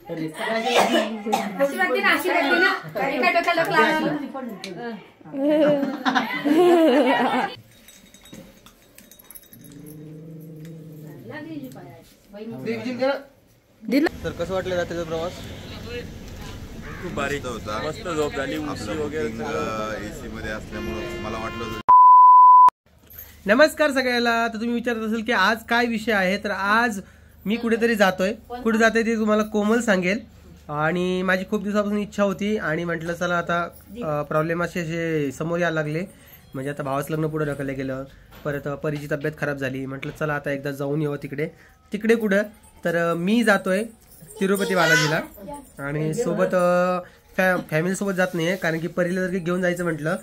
तर कसं वाटलं रात्रीचा प्रवास? खूप भारी होता, मस्त झोप झाली, उशी वगैरे एसी मध्ये असल्यामुळे मला वाटलं. नमस्कार सगळ्याला. तर तुम्ही विचारत असाल की आज काय विषय आहे, तर आज मी कुठेतरी जातोय. कुठे जातोय ते तुम्हाला कोमल सांगेल. आणि माझी खूप दिवसापासून इच्छा होती आणि म्हटलं चला आता प्रॉब्लेम असे समोर यायला लागले. म्हणजे आता भावाचं लग्न पुढे ढकललं गेलं, परत परीची तब्येत खराब झाली. म्हटलं चला आता एकदा जाऊन येऊ तिकडे कुठं, तर मी जातोय तिरुपती बालाजीला. आणि सोबत फॅमिली सोबत जात नाहीये, कारण की परीला जर घेऊन जायचं म्हटलं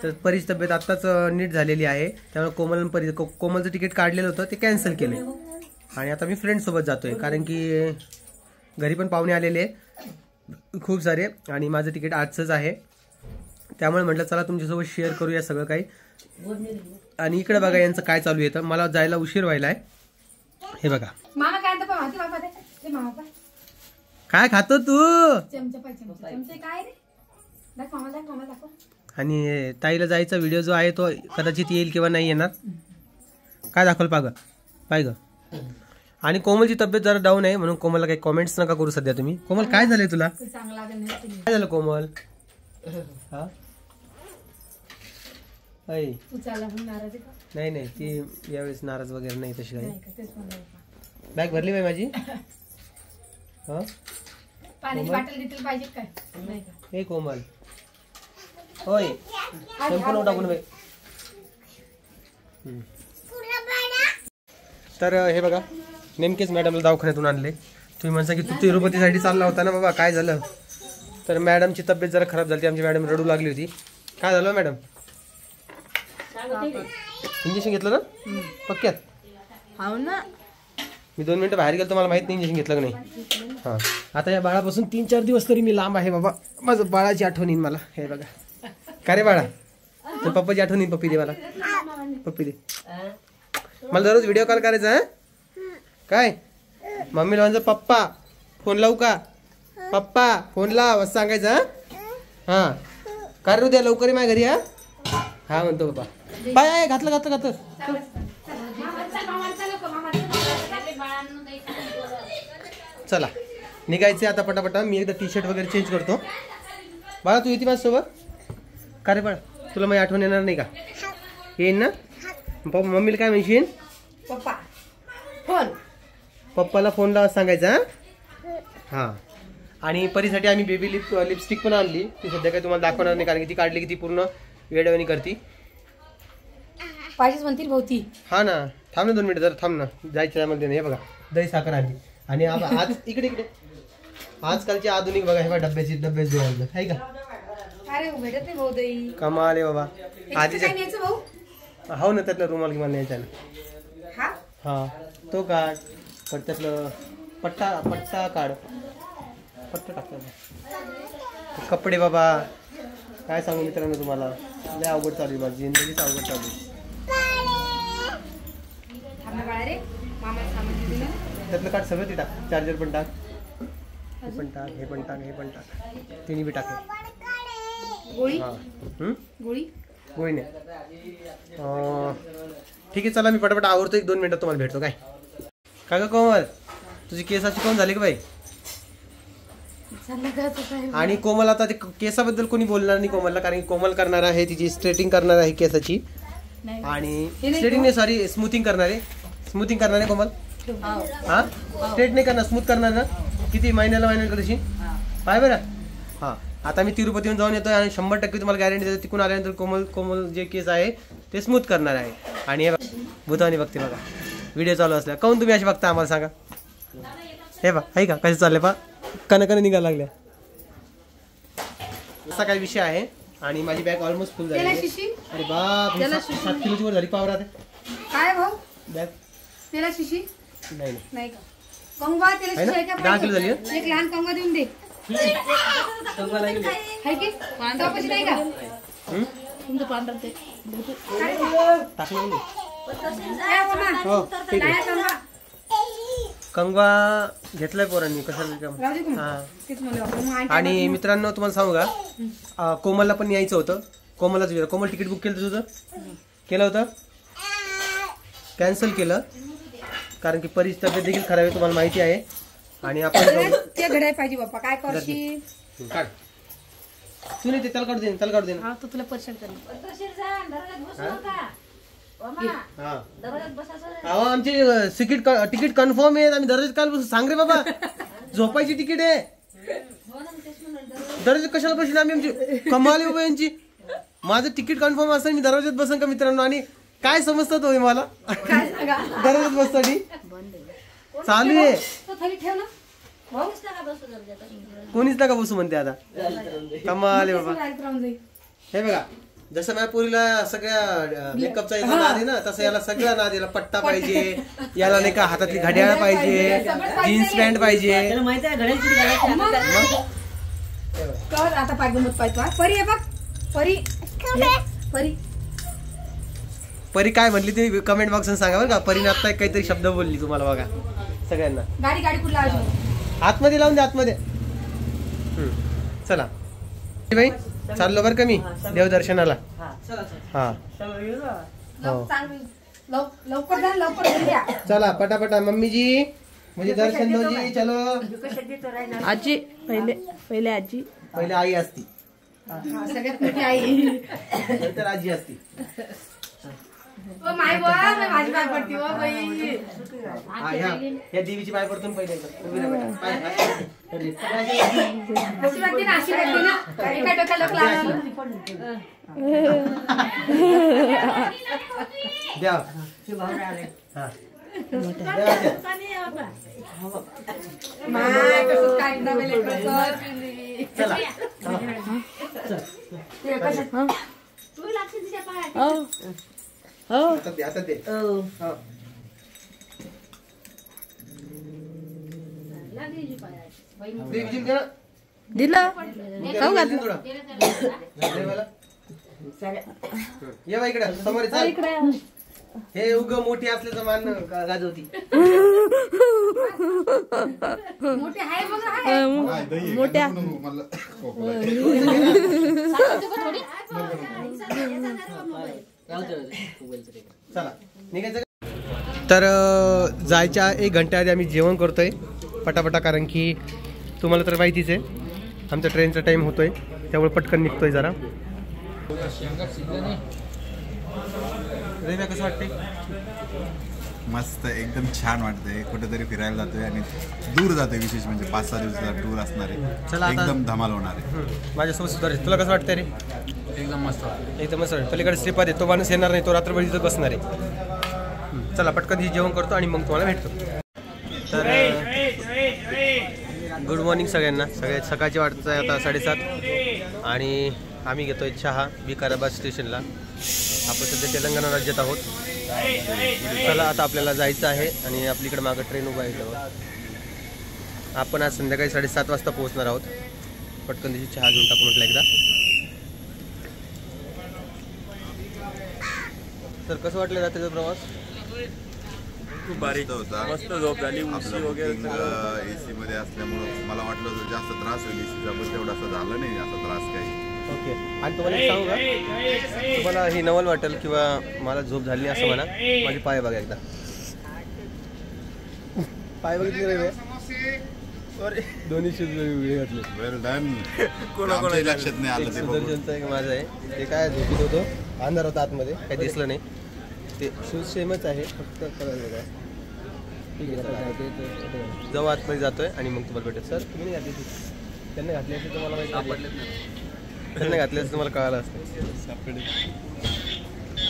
तर परीची तब्येत आत्ताच नीट झालेली आहे. त्यामुळे कोमलचं तिकीट काढलेलं होतं ते कॅन्सल केलं. आणि आता मी फ्रेंडसोबत जातोय, कारण की घरी पण पाहुणे आलेले खूप सारे आणि माझं तिकीट आजचंच आहे. त्यामुळे म्हटलं चला तुमच्यासोबत शेअर करूया सगळं काही. आणि इकडे बघा यांचं काय चालू आहे. मला जायला उशीर व्हायलाय. हे बघा काय खातो तू. आणि ताईला जायचा व्हिडिओ जो आहे तो कदाचित येईल किंवा नाही येणार. काय दाखवल पाय ग. आणि कोमलची तब्येत जरा डाऊन आहे, म्हणून कोमलला काही कॉमेंट्स नका करू सध्या तुम्ही. कोमल काय झालंय तुला? काय झालं कोमल? हा नाही ती यावेळेस नाराज वगैरे नाही तशी काही. बॅग भरली बाई माझी. हे कोमल होय संपूर्ण टाकून बाई. तर हे बघा नेमकेच मॅडमला दवाखान्यातून आणले. तुम्ही म्हणता की तू तिरुपतीसाठी चालला होता ना बाबा, काय झालं? तर मॅडमची तब्येत जरा खराब झाली. आमची मॅडम रडू लागली होती. काय झालं मॅडम? इंजेक्शन घेतलं ना पक्क्यात? हो ना. मी 2 मिनिटं बाहेर गेलो तर मला माहित नाही इंजेक्शन घेतलं का नाही. हा आता या बाळापासून 3-4 दिवस तरी मी लांब आहे बाबा. माझं बाळाची आठवण येईन मला. हे बघा का रे बाळा, तर पप्पाची आठवण येईन. पप्पी दे मला, पप्पी दे. मला दररोज व्हिडिओ कॉल करायचा. काय मम्मीला म्हणजे पप्पा फोन लावू का, पप्पा फोन लाव असं सांगायचं. हा का रे उद्या लवकर माझ्या घरी. हा म्हणतो पप्पा. बाय घातलं. चला निघायचे आता पटापटा. मी एकदा टी-शर्ट वगैरे चेंज करतो. बाळा तू येते माझ्यासोबत का रे बाळा? तुला माझी आठवण येणार नाही का? येईन ना. मम्मीला काय म्हणशील? पप्पा फोन, पप्पाला फोन लावा सांगायचा. हा आणि परीसाठी आम्ही बेबी लिपस्टिक पण आणली. ती सध्या काही तुम्हाला दाखवणार नाही, कारण की ती काढली की ती पूर्ण वेडवणी करती. पाहिजेच म्हणतील भोवती. हा ना थांब ना 2 मिनिटं जरा थांब ना. जायचं त्यामध्ये नाही. हे बघा दही साखर आणली. आणि आज इकडे आजकालची आधुनिक बघा. हे बघा डब्याची जेवण आहे का? कमाल आहे बाबा. आधीच्या हो ना त्यातलं रुमाल किंवा न्यायचा ना. हा तो काढ. पण त्यातलं पट्टा काढ. पट्टा टाकतो. कपडे बाबा काय सांगू मित्रांनो तुम्हाला, लय अवघड चालू आहे माझी जिंदगीच अवघड चालू आहे. त्यातलं काढ सगळं. ते टाक. चार्जर पण टाक. हे पण टाक. तिन्ही बी टाक. गोळी नाही. ठीक आहे चला मी पटापट आवरतो. 1-2 मिनिटात तुम्हाला भेटतो. काय का कोमल तुझी केसाची कोण झाली का बाई? आणि कोमल आता ते केसाबद्दल कोणी बोलणार नाही कोमलला, कारण कोमल करणार आहे तिची स्ट्रेटिंग करणार आहे केसाची. आणि स्ट्रेटिंग नाही सॉरी स्मूथिंग करणार आहे कोमल. हा स्ट्रेट नाही करणार, स्मूथ करणार ना. किती महिन्याला करशी पाय बरं. हा आता मी तिरुपतीहून जाऊन येतोय आणि 100% तुम्हाला गॅरंटी देतो तिकडून आल्यानंतर कोमल जे केस आहे ते स्मूथ करणार आहे. आणि हे भूतानी बघते बघा व्हिडिओ चालू असल्या. काहून तुम्ही अशी बघता आम्हाला सांगा. हे बघा आहे का कसे चालले पा कणकण निघायला लागल्या. असा काही विषय आहे. आणि माझी बॅग ऑलमोस्ट फुल झाली. अरे बाप 7 किलोची वर झाली पावर. काय भाऊ बॅग त्याला शिशी नाही का कंगवा? त्याला शिशी आहे का? 10 किलो झाली. एक लहान कंगवा देऊन दे. आहे की पांढरा पैसे नाही का तुमचं पांढरा ते टाकलं. हो कंगवा घेतलाय पोरांनी कशाला काम. राहू दे की मग. हा. तेच म्हणलं आपण. मग आणि आणि मित्रांनो तुम्हाला सांगू का कोमलला पण यायचं होतं. कोमललाच विचार. कोमल तिकीट बुक केलं तुझं केलं होतं कॅन्सल केलं कारण की परीची तब्येत देखील खराब आहे तुम्हाला माहिती आहे. आणि आपण ते घड्याळ पाहिजे बाप्पा काय करशील. काढ तू नाही ते त्याला काढू दे ना. हा तो तुला परेशान करेल. हा अहो आमची तिकीट कन्फर्म आहे. आम्ही दररोज काल बसू सांग रे बाबा झोपायची तिकीट आहे. दररोज कशाला बसली आम्ही आमची कमाल बाबा यांची. माझं तिकीट कन्फर्म असतं मी दररोजच बसन का मित्रांनो. आणि काय समजतात होय मला दररोज बससाठी चालू आहे. कोणीच नका बसू म्हणते आता. कमाल आहे बाबा. हे बघा जसं माझ्या पोरीला सगळ्या मेकअपचा नाद आहे ना तसं याला सगळा नाद. याला पट्टा पाहिजे याला नाही का हातातली घड्याळ पाहिजे जीन्स पॅन्ट पाहिजे. आता पाय गमत पाहतो. परी आहे बघ परी परी परी काय म्हणली ते कमेंट बॉक्स सांगा बरं का. परीने आता काहीतरी शब्द बोलली तुम्हाला बघा सगळ्यांना. गाडी कुठला आतमध्ये लावून दे आतमध्ये. चला बाई चाललो बरं का मी देवदर्शनाला. हा लवकर जा लवकर द्या. चला पटापटा मम्मीजी म्हणजे दर्शन दो जी. चलो आजी पहिले आजी पहिले आई असती सगळ्यात मोठी आई नंतर आजी असती. माय माझी पाय पडती हो बाई. या देवीची पाय पडतून पहिले अशी वाटते ना अशी वाटते ना एका डोक्याला द्या. माय कसं काय नवेल चला हातात दे हातात दे. दिलं खाऊ घातलं. ये बा इकडे समोर चल. हे उग मोठी असल्याचं मान गाजवती. मोठी आहे बघा मोठ्या चला निघायचं. तर जायच्या 1 घंट्या आधी आम्ही जेवण करतोय पटापटा कारण की तुम्हाला तर माहितीच आहे आमचा ट्रेनचा टाइम होतोय त्यामुळे पटकन निघतोय जरा. रेव्या कसं वाटतंय. मस्त एकदम छान वाटतंय. कुठेतरी फिरायला जातोय आणि दूर जातोय विशेष म्हणजे 5-6 दिवसाचा टूर असणार चला आहे. आता- एकदम धमाल होणार आहे. माझ्यासोबत सुद्धा तुला कसं वाटतंय रे. एकदम मस्त. एकदम मस्त. पलीकडे श्रीपाद आहे तो माणूस येणार नाही तो रात्रभर इथं बसणार आहे. चला पटकन जेवण करतो आणि मग तुम्हाला भेटतो. तर गुड मॉर्निंग सगळ्यांना. सकाळची वाटत आहे आता 7:30 आणि आम्ही घेतोय चहा विकाराबाद स्टेशनला. आपण सध्या तेलंगणा राज्यात आहोत. चला आता आपल्याला जायचं आहे आणि आपलीकडे मागं ट्रेन उभा आहे. आपण आज संध्याकाळी 7:30 वाजता पोहोचणार आहोत. पटकन त्याची चहा घेऊन टाकू म्हटलं एकदा. तर कसं वाटलं रात्रीचा प्रवास. खूप भारी होता. मस्त झोप झाली. उशी वगैरे एसी मध्ये असल्यामुळं मला वाटलं होतं जास्त त्रास होईल एसीचा पण तेवढासा झाला नाही असा त्रास काही. ओके. आणि तुम्हाला एक सांगू का तुम्हाला ही नवल वाटेल किंवा मला झोप झाली नाही असं म्हणा. माझे पाय बघा एकदा. पाय बघितले दोन्ही शूज वेगळे घातले. वेल डन. कोणाकोणा लक्षात नाही आलं ते बघून. सुदर्शनचं एक माझं आहे ते काय झोपीत होतो अंधार होता आतमध्ये काही दिसलं नाही. ते शूज सेमच आहे फक्त कलर वेगळा आहे. जेव्हा आतमध्ये जातोय आणि मग तुम्हाला भेटेल. सर तुम्ही नाही घातली त्यांनी घातली असेल तुम्हाला माहिती त्यांनी घातली असेल तुम्हाला कळालं असतं.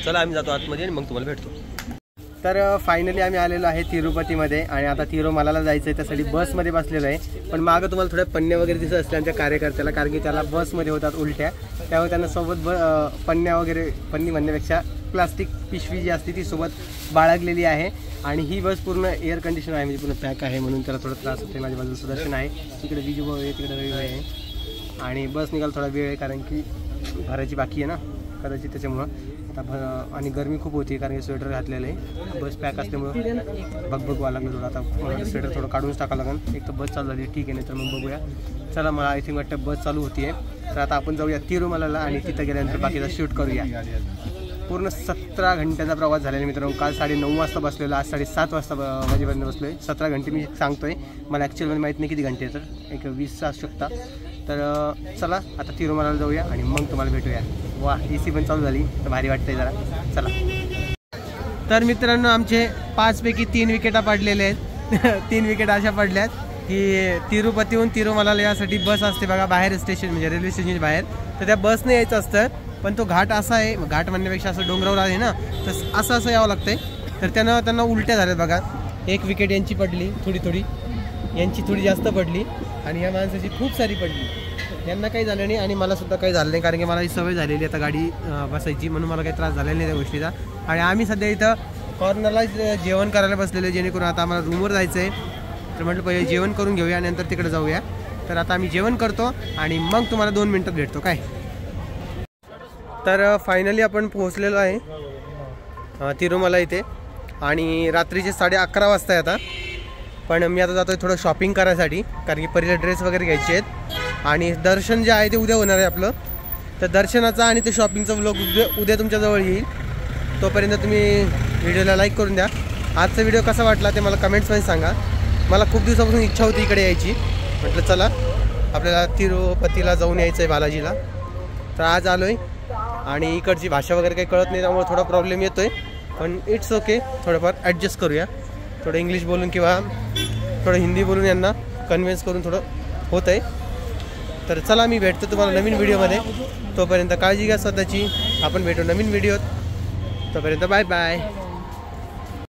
चला आम्ही जातो आतमध्ये आणि मग तुम्हाला भेटतो. तर फायनली आम्ही आलेलो आहे तिरुपतीमध्ये आणि आता तिरुमलाला जायचं आहे त्यासाठी बसमध्ये बसलेलो आहे. पण मागं तुम्हाला थोड्या पन्न्या वगैरे दिसत असते आमच्या कार्यकर्त्याला कारण की त्याला बसमध्ये होतात उलट्या त्यामुळे त्यांना सोबत पन्न्या वगैरे पन्नी म्हणण्यापेक्षा प्लास्टिक पिशवी जी असते ती सोबत बाळगलेली आहे. आणि ही बस पूर्ण एअर कंडिशन आहे म्हणजे पूर्ण पॅक आहे म्हणून त्याला थोडा त्रास होते. माझ्या बाजूला सुदर्शन आहे तिकडे विजू आहे तिकडे रवी आहे आणि बस निघाल थोडा वेळ आहे कारण की भरायची बाकी आहे ना कदाचित त्याच्यामुळं आता आणि गरमी खूप होती कारण की स्वेटर घातलेलं आहे. बस पॅक असल्यामुळं बघ व्हायला लागलं थोडं. आता स्वेटर थोडं काढूनच टाकावं लागेल. एक तर बस चालू झाली ठीक आहे, नाही तर मग बघूया. चला मला आय थिंक वाटतं बस चालू होती आहे. तर आता आपण जाऊया तिरुमलाला आणि तिथं गेल्यानंतर बाकीचा शूट करूया. पूर्ण 17 घंट्याचा प्रवास झालेला मित्रांनो. काल 9:30 वाजता बसलेलो, आज 7:30 वाजता वाजेपर्यंत बसलो आहे. 17 घंटे मी सांगतोय, मला ॲक्च्युअलमध्ये माहीत नाही किती घंटे, तर एक 20 असू शकता. तर चला आता तिरुमलाला जाऊया आणि मग तुम्हाला भेटूया. वा AC पण चालू झाली तर भारी वाटतंय जरा. चला. तर मित्रांनो आमचे 5 पैकी 3 विकेटा पडलेले आहेत. 3 विकेट अशा पडल्यात की तिरुपतीहून तिरुमलाला यासाठी बस असते बघा बाहेर स्टेशन, म्हणजे रेल्वे स्टेशनच्या बाहेर. तर त्या बसने यायचं असतं, पण तो घाट असा आहे, घाट म्हणण्यापेक्षा असं डोंगरावर आहे ना, तर असं यावं लागतंय. तर त्यांना उलट्या झाल्यात बघा. 1 विकेट यांची पडली थोडी, यांची थोडी जास्त पडली आणि या माणसाची खूप सारी पडली. यांना काही झालं नाही आणि मला सुद्धा काही झालं नाही, कारण की मला ही सवय झालेली आता गाडी बसायची, म्हणून मला काही त्रास झालेला नाही त्या गोष्टीचा. आणि आम्ही सध्या इथं कॉर्नरला जेवण करायला बसलेलो, जेणेकरून आता आम्हाला रूमवर जायचं आहे. तर म्हटलं पहिले जेवण करून घेऊया आणि नंतर तिकडे जाऊया. तर आता आम्ही जेवण करतो आणि मग तुम्हाला 2 मिनटात भेटतो काय. तर फायनली आपण पोहोचलेलो आहे तिरुमला इथे आणि रात्रीचे 11:30 वाजता आहे आता. पण मी आता जातो आहे थोडं शॉपिंग करायसाठी, कारण की पहिले ड्रेस वगैरे घ्यायचे आहेत आणि दर्शन जे आहे ते उद्या होणार आहे आपलं. तर दर्शनाचा आणि ते शॉपिंगचा व्लॉग उद्या तुमच्याजवळ येईल. तोपर्यंत तुम्ही व्हिडिओला लाईक करून द्या. आजचा व्हिडिओ कसा वाटला ते मला कमेंट्समध्ये सांगा. मला खूप दिवसापासून इच्छा होती इकडे यायची, म्हटलं चला आपल्याला तिरुपतीला जाऊन यायचं आहे बालाजीला. तर आज आलो आहे आणि इकडची भाषा वगैरे काही कळत नाही, त्यामुळे थोडा प्रॉब्लेम येतो आहे. पण इट्स ओके, थोडंफार ॲडजस्ट करूया. थोडं इंग्लिश बोलून किंवा थोडं हिंदी बोलून यांना कन्व्हिन्स करून थोडं होतं आहे. तर चला मी भेटतो तुम्हाला नवीन व्हिडिओमध्ये. तोपर्यंत काळजी घ्या स्वतःची. आपण भेटू नवीन व्हिडिओत. तोपर्यंत बाय बाय.